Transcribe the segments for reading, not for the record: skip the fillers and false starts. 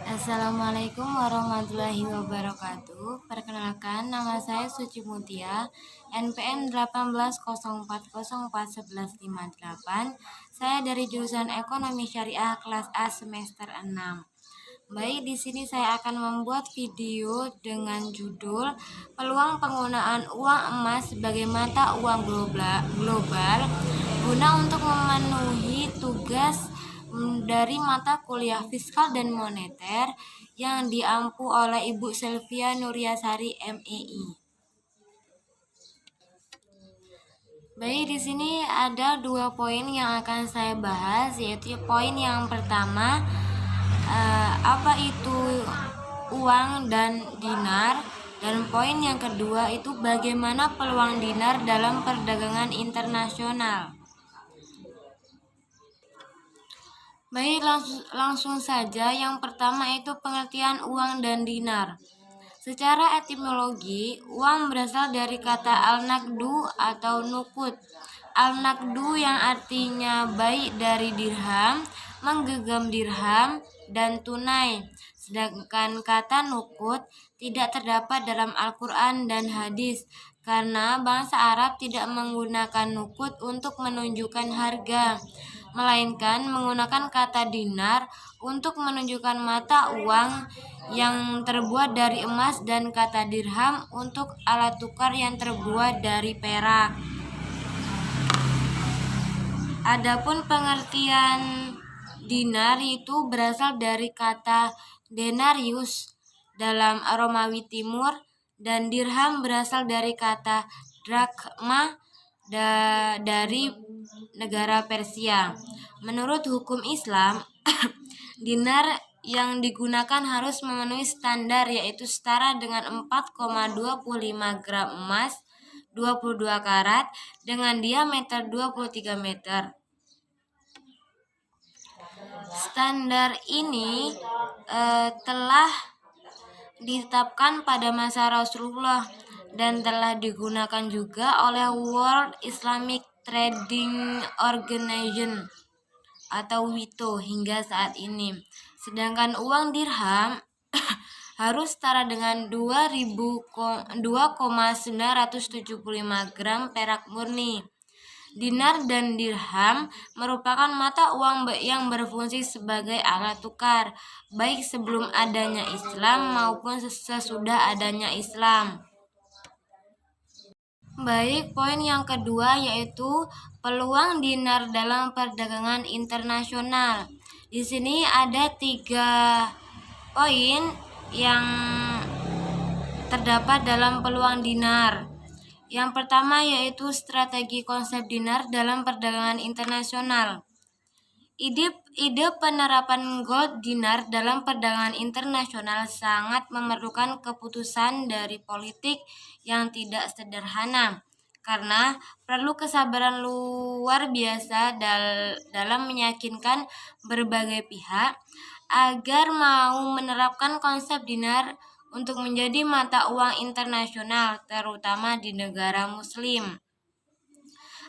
Assalamualaikum warahmatullahi wabarakatuh. Perkenalkan, nama saya Suci Mutia, NPM 1804041158. Saya dari jurusan Ekonomi Syariah kelas A semester 6. Baik, di sini saya akan membuat video dengan judul Peluang Penggunaan Uang Emas sebagai Mata Uang Global guna untuk memenuhi tugas dari mata kuliah Fiskal dan Moneter yang diampu oleh Ibu Selvia Nuryasari MEI. Baik, di sini ada 2 poin yang akan saya bahas, yaitu poin yang pertama, apa itu uang dan dinar, dan poin yang kedua itu bagaimana peluang dinar dalam perdagangan internasional. Baik, langsung saja. Yang pertama itu pengertian uang dan dinar. Secara etimologi, uang berasal dari kata al-naqdu atau nukut. Al-naqdu yang artinya baik dari dirham, menggenggam dirham, dan tunai. Sedangkan kata nukut tidak terdapat dalam Al-Quran dan hadis, karena bangsa Arab tidak menggunakan nukut untuk menunjukkan harga, melainkan menggunakan kata dinar untuk menunjukkan mata uang yang terbuat dari emas dan kata dirham untuk alat tukar yang terbuat dari perak. Adapun pengertian dinar itu berasal dari kata denarius dalam Romawi Timur, dan dirham berasal dari kata drakma dari negara Persia. Menurut hukum Islam, dinar yang digunakan harus memenuhi standar, yaitu setara dengan 4,25 gram emas 22 karat dengan diameter 23 meter. Standar ini telah ditetapkan pada masa Rasulullah dan telah digunakan juga oleh World Islamic Trading Organization atau WITO hingga saat ini. Sedangkan uang dirham harus setara dengan 2,975 gram perak murni. Dinar dan dirham merupakan mata uang yang berfungsi sebagai alat tukar, baik sebelum adanya Islam maupun sesudah adanya Islam. Baik, poin yang kedua yaitu peluang dinar dalam perdagangan internasional. Di sini ada 3 poin yang terdapat dalam peluang dinar. Yang pertama yaitu strategi konsep dinar dalam perdagangan internasional. Ide penerapan gold dinar dalam perdagangan internasional sangat memerlukan keputusan dari politik yang tidak sederhana, karena perlu kesabaran luar biasa dalam meyakinkan berbagai pihak agar mau menerapkan konsep dinar untuk menjadi mata uang internasional, terutama di negara Muslim.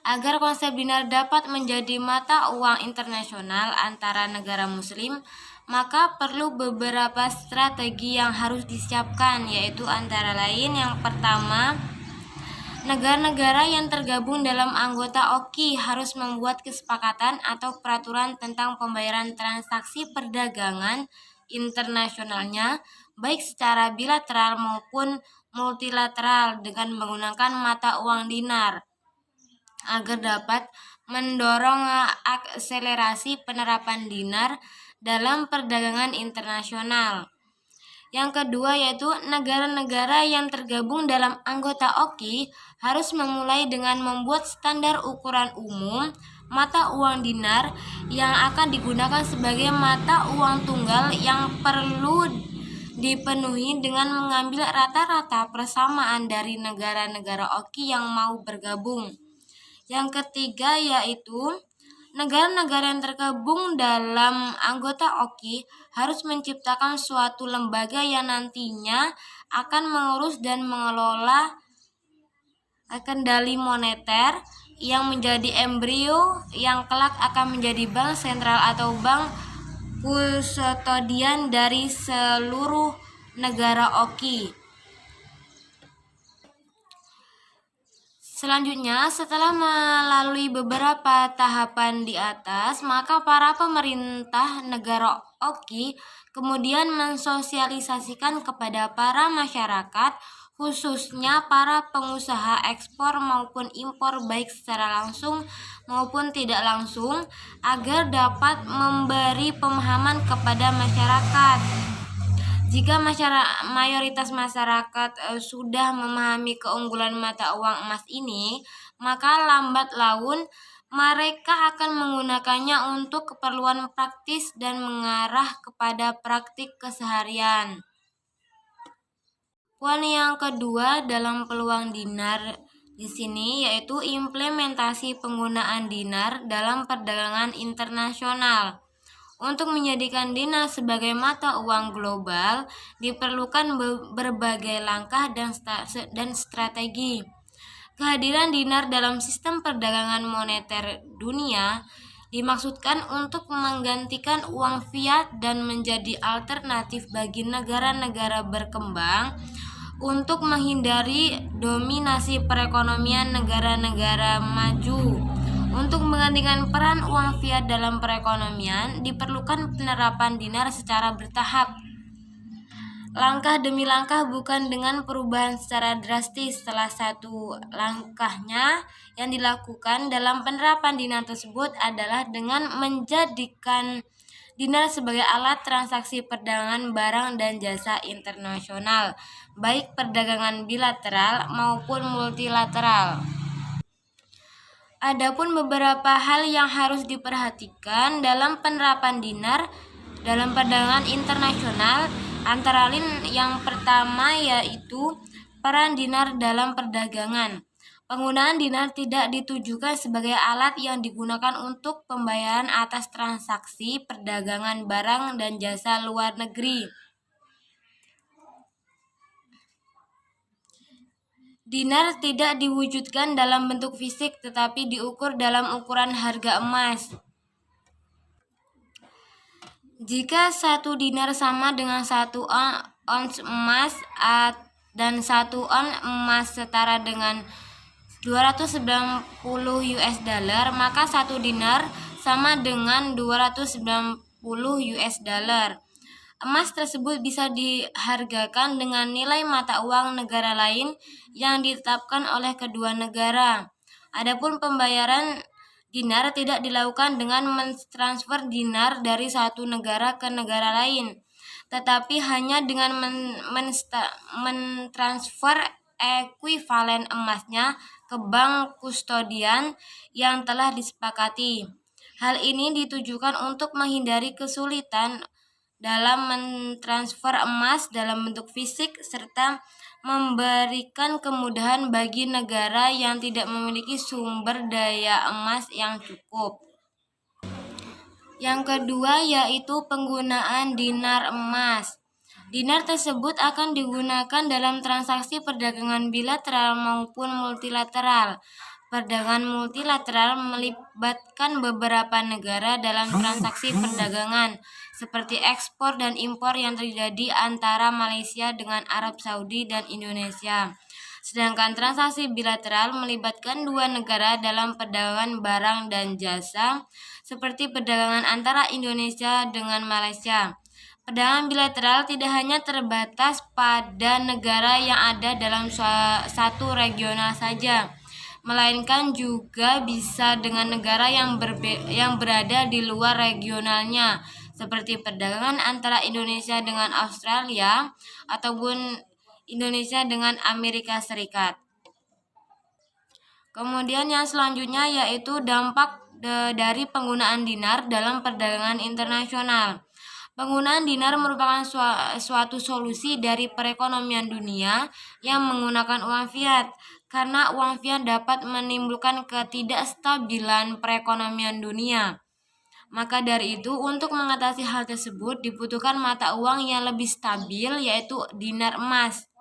Agar konsep dinar dapat menjadi mata uang internasional antara negara Muslim, maka perlu beberapa strategi yang harus disiapkan, yaitu antara lain yang pertama, negara-negara yang tergabung dalam anggota OKI harus membuat kesepakatan atau peraturan tentang pembayaran transaksi perdagangan internasionalnya, baik secara bilateral maupun multilateral dengan menggunakan mata uang dinar, agar dapat mendorong akselerasi penerapan dinar dalam perdagangan internasional. Yang kedua yaitu negara-negara yang tergabung dalam anggota OKI harus memulai dengan membuat standar ukuran umum mata uang dinar yang akan digunakan sebagai mata uang tunggal yang perlu dipenuhi dengan mengambil rata-rata persamaan dari negara-negara OKI yang mau bergabung. Yang ketiga yaitu negara-negara yang tergabung dalam anggota OKI harus menciptakan suatu lembaga yang nantinya akan mengurus dan mengelola kendali moneter yang menjadi embrio yang kelak akan menjadi bank sentral atau bank kustodian dari seluruh negara oki. Selanjutnya, setelah melalui beberapa tahapan di atas, maka para pemerintah negara oki kemudian mensosialisasikan kepada para masyarakat, khususnya para pengusaha ekspor maupun impor baik secara langsung maupun tidak langsung, agar dapat memberi pemahaman kepada masyarakat. Jika mayoritas masyarakat sudah memahami keunggulan mata uang emas ini, maka lambat laun mereka akan menggunakannya untuk keperluan praktis dan mengarah kepada praktik keseharian. Poin yang kedua dalam peluang dinar di sini yaitu implementasi penggunaan dinar dalam perdagangan internasional. Untuk menjadikan dinar sebagai mata uang global, diperlukan berbagai langkah dan strategi. Kehadiran dinar dalam sistem perdagangan moneter dunia dimaksudkan untuk menggantikan uang fiat dan menjadi alternatif bagi negara-negara berkembang untuk menghindari dominasi perekonomian negara-negara maju. Untuk menggantikan peran uang fiat dalam perekonomian, diperlukan penerapan dinar secara bertahap. Langkah demi langkah, bukan dengan perubahan secara drastis. Salah satu langkahnya yang dilakukan dalam penerapan dinar tersebut adalah dengan menjadikan dinar sebagai alat transaksi perdagangan barang dan jasa internasional, baik perdagangan bilateral maupun multilateral. Adapun beberapa hal yang harus diperhatikan dalam penerapan dinar dalam perdagangan internasional, antara lain yang pertama yaitu peran dinar dalam perdagangan. Penggunaan dinar tidak ditujukan sebagai alat yang digunakan untuk pembayaran atas transaksi perdagangan barang dan jasa luar negeri. Dinar tidak diwujudkan dalam bentuk fisik, tetapi diukur dalam ukuran harga emas. Jika 1 dinar sama dengan 1 ons emas dan 1 ons emas setara dengan 290 US dollar, maka 1 dinar sama dengan 290 US dollar. Emas tersebut bisa dihargakan dengan nilai mata uang negara lain yang ditetapkan oleh kedua negara. Adapun pembayaran dinar tidak dilakukan dengan mentransfer dinar dari satu negara ke negara lain, tetapi hanya dengan mentransfer ekuivalen emasnya ke bank kustodian yang telah disepakati. Hal ini ditujukan untuk menghindari kesulitan dalam mentransfer emas dalam bentuk fisik serta memberikan kemudahan bagi negara yang tidak memiliki sumber daya emas yang cukup. Yang kedua yaitu penggunaan dinar emas. Dinar tersebut akan digunakan dalam transaksi perdagangan bilateral maupun multilateral. Perdagangan multilateral melibatkan beberapa negara dalam transaksi perdagangan, seperti ekspor dan impor yang terjadi antara Malaysia dengan Arab Saudi dan Indonesia. Sedangkan transaksi bilateral melibatkan dua negara dalam perdagangan barang dan jasa, seperti perdagangan antara Indonesia dengan Malaysia. Perdagangan bilateral tidak hanya terbatas pada negara yang ada dalam satu regional saja, melainkan juga bisa dengan negara yang berada di luar regionalnya, seperti perdagangan antara Indonesia dengan Australia ataupun Indonesia dengan Amerika Serikat. Kemudian yang selanjutnya yaitu dampak dari penggunaan dinar dalam perdagangan internasional. Penggunaan dinar merupakan suatu solusi dari perekonomian dunia yang menggunakan uang fiat, karena uang fiat dapat menimbulkan ketidakstabilan perekonomian dunia. Maka dari itu, untuk mengatasi hal tersebut dibutuhkan mata uang yang lebih stabil, yaitu dinar emas.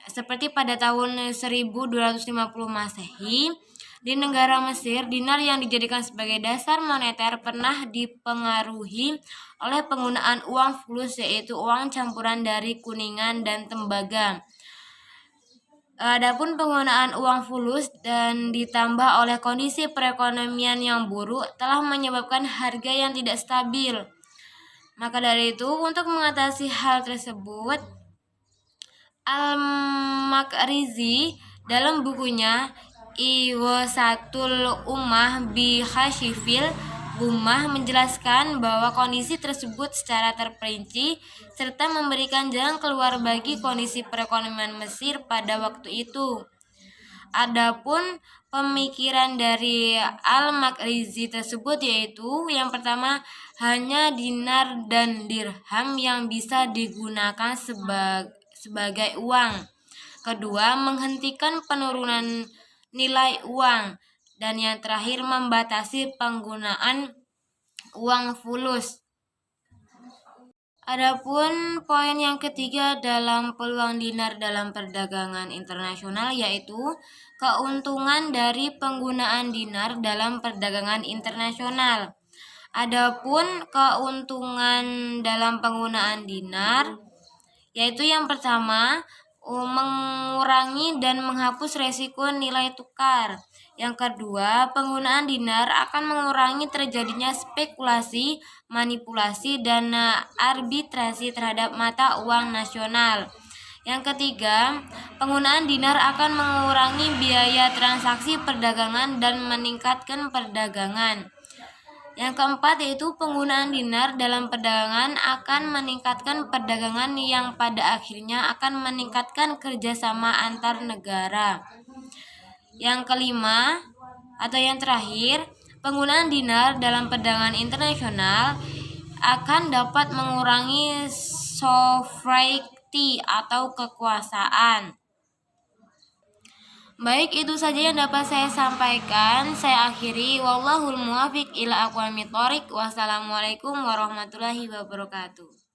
Seperti pada tahun 1250 Masehi, Di negara Mesir, dinar yang dijadikan sebagai dasar moneter pernah dipengaruhi oleh penggunaan uang fulus, yaitu uang campuran dari kuningan dan tembaga. Adapun penggunaan uang fulus dan ditambah oleh kondisi perekonomian yang buruk telah menyebabkan harga yang tidak stabil. Maka dari itu, untuk mengatasi hal tersebut, Al-Makrizi dalam bukunya Iwasatul Ummah bi Khashifil Ummah menjelaskan bahwa kondisi tersebut secara terperinci serta memberikan jalan keluar bagi kondisi perekonomian Mesir pada waktu itu. Adapun pemikiran dari Al-Makrizi tersebut yaitu yang pertama, hanya dinar dan dirham yang bisa digunakan sebagai uang. Kedua, menghentikan penurunan nilai uang. Dan yang terakhir, membatasi penggunaan uang fulus. Adapun poin yang ketiga dalam peluang dinar dalam perdagangan internasional yaitu keuntungan dari penggunaan dinar dalam perdagangan internasional. Adapun keuntungan dalam penggunaan dinar yaitu yang pertama, mengurangi dan menghapus resiko nilai tukar. Yang kedua, penggunaan dinar akan mengurangi terjadinya spekulasi, manipulasi, dan arbitrasi terhadap mata uang nasional. Yang ketiga, penggunaan dinar akan mengurangi biaya transaksi perdagangan dan meningkatkan perdagangan. Yang keempat yaitu penggunaan dinar dalam perdagangan akan meningkatkan perdagangan yang pada akhirnya akan meningkatkan kerjasama antar negara. Yang kelima atau yang terakhir, penggunaan dinar dalam perdagangan internasional akan dapat mengurangi sovereignty atau kekuasaan. Baik, itu saja yang dapat saya sampaikan. Saya akhiri. Wallahul muwaffiq ila aqwamit thoriq. Wassalamualaikum warahmatullahi wabarakatuh.